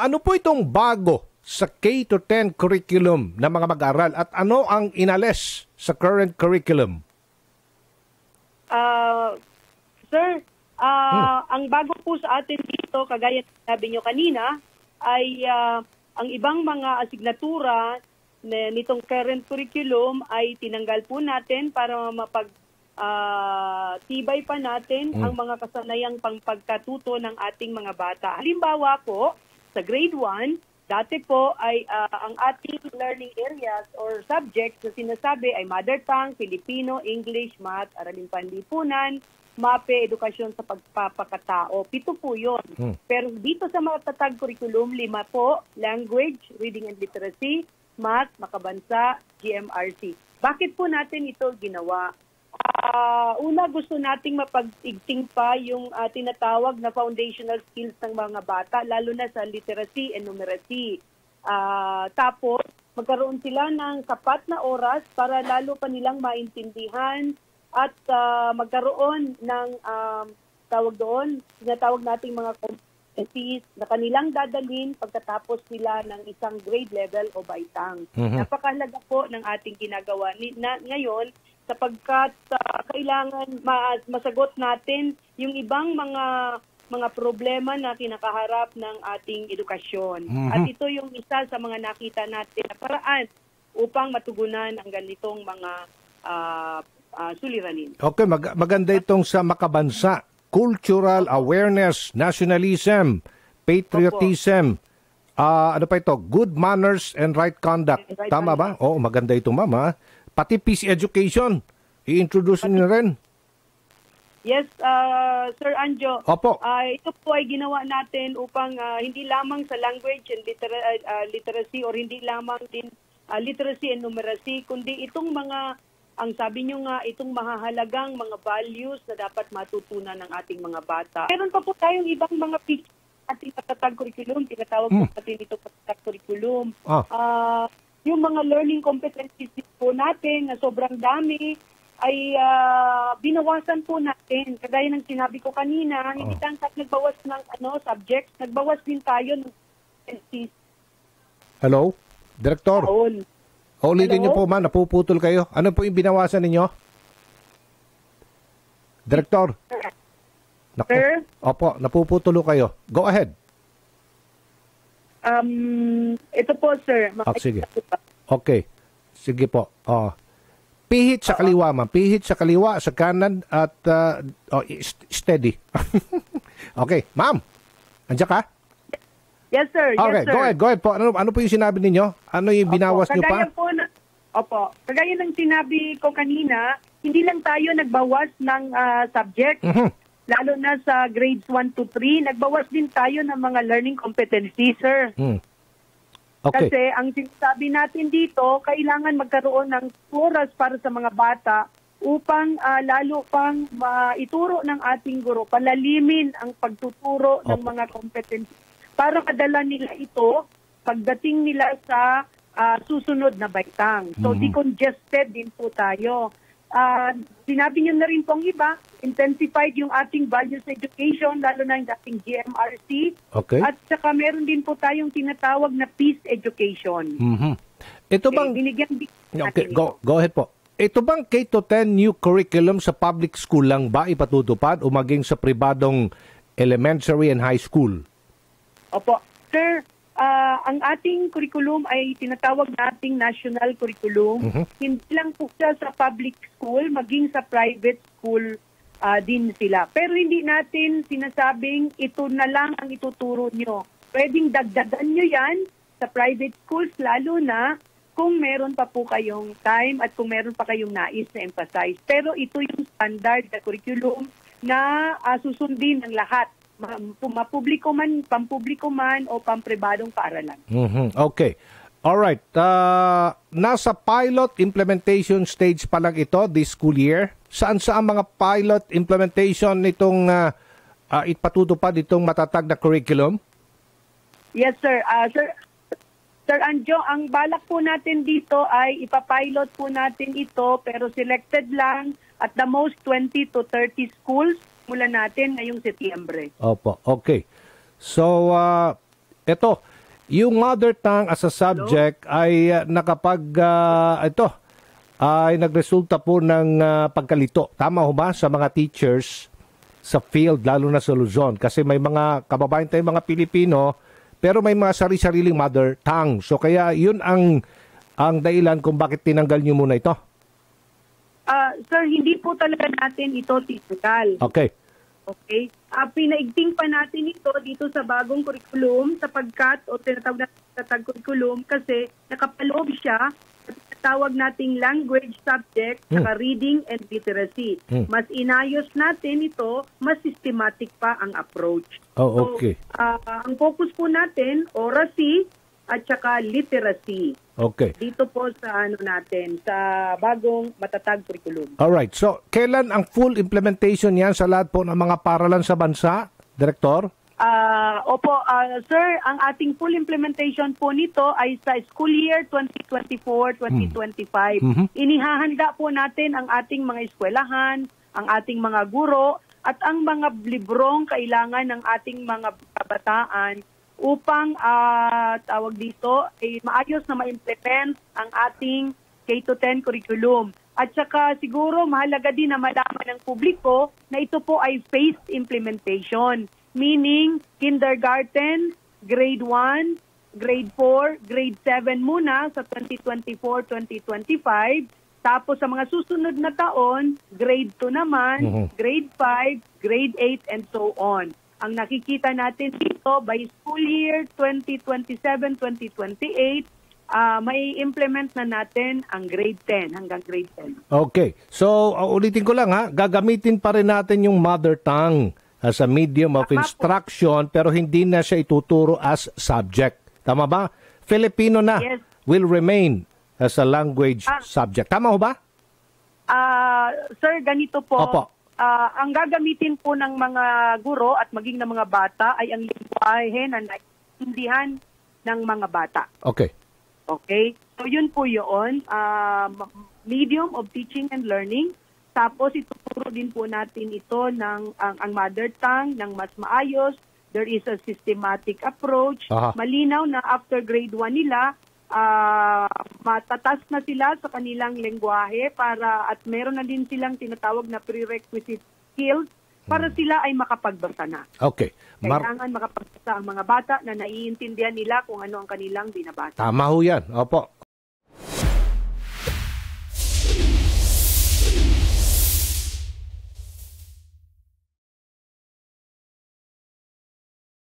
ano po itong bago sa K-10 curriculum ng mga mag-aaral at ano ang inalis sa current curriculum? Sir, ang bago po sa atin dito, kagaya sabi nyo kanina, ay ang ibang mga asignatura nitong current curriculum ay tinanggal po natin para tibay pa natin ang mga kasanayang pangpagkatuto ng ating mga bata. Halimbawa po, sa grade 1, dati po ay ang ating learning areas or subjects na sinasabi ay mother tongue, Filipino, English, Math, Araling Panlipunan, MAPE, Edukasyon sa Pagpapakatao. 7 po yun. Pero dito sa matatag curriculum, 5 po, Language, Reading and Literacy, Math, Makabansa, GMRC. Bakit po natin ito ginawa? Una, gusto nating mapag-igting pa yung tinatawag na foundational skills ng mga bata, lalo na sa literacy and numeracy. Tapos, magkaroon sila ng sapat na oras para lalo pa nilang maintindihan at magkaroon ng tinatawag nating mga competencies na kanilang dadalhin pagkatapos nila ng isang grade level o baitang. Napakahalaga po ng ating ginagawa ngayon sapagkat kailangan masagot natin yung ibang mga problema na kinakaharap ng ating edukasyon. At ito yung isa sa mga nakita natin na paraan upang matugunan ang ganitong mga suliranin. Okay, maganda itong sa Makabansa. Cultural awareness, nationalism, patriotism, ano pa ito? Good manners and right conduct. Tama ba? Oo, maganda ito, mama. Pati peace education, i-introduce niyo rin. Yes, Sir Anjo. Opo. Ito po ay ginawa natin upang hindi lamang sa language and literacy or hindi lamang din literacy and numeracy, kundi itong mga, ang sabi nyo nga, itong mahahalagang mga values na dapat matutunan ng ating mga bata. Meron pa po tayong ibang mga ating patatag curriculum, tinatawag po natin ito patatag curriculum. Yung mga learning competencies po natin na sobrang dami ay binawasan po natin. Kagaya ng sinabi ko kanina, hindi lang nagbawas ng subjects, nagbawas din tayo ng competencies. Hello? Director? Ulitin niyo po, ma'am, napuputol kayo. Ano po yung binawasan ninyo? Director? Sir? Opo, napuputulo kayo. Go ahead. Ito po, sir. Sige. Okay. Sige po. Pihit sa kaliwa, ma'am. Pihit sa kaliwa, sa kanan, at steady. Okay. Ma'am, andiyan ka? Yes, sir. Okay, yes, sir. Go ahead po. Ano po yung sinabi ninyo? Ano yung binawas nyo pa? Kagaya ng sinabi ko kanina, hindi lang tayo nagbawas ng subject. Lalo na sa grades 1 to 3, nagbawas din tayo ng mga learning competencies, sir. Okay. Kasi ang sinasabi natin dito, kailangan magkaroon ng oras para sa mga bata upang lalo pang ituro ng ating guro, palalimin ang pagtuturo ng mga competencies para kadala nila ito pagdating nila sa susunod na baitang. So, decongested din po tayo. Sinabi niyo na rin pong iba, intensified yung ating values education, lalo na yung ating GMRC. Okay. At saka meron din po tayong tinatawag na peace education. Ito bang... Okay, go ahead po. Ito bang K-10 new curriculum sa public school lang ba ipatutupad o maging sa pribadong elementary and high school? Opo. Sir, ang ating curriculum ay tinatawag nating national curriculum. Hindi lang po siya sa public school, maging sa private school din sila. Pero hindi natin sinasabing ito na lang ang ituturo nyo. Pwedeng dagdagan nyo yan sa private schools, lalo na kung meron pa po kayong time at kung meron pa kayong nais na emphasize. Pero ito yung standard na curriculum na susundin ng lahat. Mapubliko man, pampubliko man o pampribadong paaralan. Okay. Alright. Nasa pilot implementation stage pa lang ito this school year. Saan mga pilot implementation nitong ipatutupad itong matatag na curriculum? Yes, sir. Sir Anjo, ang balak po natin dito ay ipapilot po natin ito pero selected lang at the most 20 to 30 schools mula natin ngayong Setyembre. Opo, okay. So, ito, Yung mother tongue as a subject ay ay nagresulta po ng pagkalito. Tama ho ba sa mga teachers sa field, lalo na sa Luzon? Kasi may mga kababayan tayong mga Pilipino, pero may mga sari-sariling mother tongue. So kaya yun ang dahilan kung bakit tinanggal nyo muna ito. Sir, hindi po talaga natin ito tinanggal. Okay. Okay? Pinaigting pa natin ito dito sa bagong curriculum sapagkat, o tinatawag natin sa curriculum kasi nakapaloob siya sa tinatawag nating language subject saka reading and literacy. Mas inayos natin ito, mas systematic pa ang approach. Oh, okay. So, ang focus po natin, oracy at saka literacy. Okay. Dito po sa sa bagong matatag curriculum. Alright. So, kailan ang full implementation yan sa lahat po ng mga paralan sa bansa, Director? Opo, sir, ang ating full implementation po nito ay sa school year 2024-2025. Inihahanda po natin ang ating mga eskwelahan, ang ating mga guro, at ang mga librong kailangan ng ating mga kabataan upang tawag dito ay maayos na ma-implement ang ating K-10 curriculum. At saka siguro mahalaga din na malaman ng publiko na ito po ay phased implementation. Meaning, kindergarten, grade 1, grade 4, grade 7 muna sa 2024-2025. Tapos sa mga susunod na taon, grade 2 naman, grade 5, grade 8, and so on. Ang nakikita natin dito, by school year 2027-2028, may implement na natin ang grade 10 hanggang grade 10. Okay. So, ulitin ko lang gagamitin pa rin natin yung mother tongue as a medium of instruction pero hindi na siya ituturo as subject. Tama ba? Filipino na will remain as a language subject. Tama ho ba? Sir, ganito po. Opo. Ang gagamitin po ng mga guro at maging ng mga bata ay ang lingwahe na naiintindihan ng mga bata. Okay. Okay? So yun po yun. Medium of teaching and learning. Tapos ituturo din po natin ito ng ang mother tongue ng mas maayos. There is a systematic approach. Malinaw na after grade 1 nila, matatas na sila sa kanilang lengguwahe at meron na din silang tinatawag na prerequisite skills para sila ay makapagbasa na. Okay. Kailangan makapagbasa ang mga bata na naiintindihan nila kung ano ang kanilang binabasa. Tama ho yan. Opo.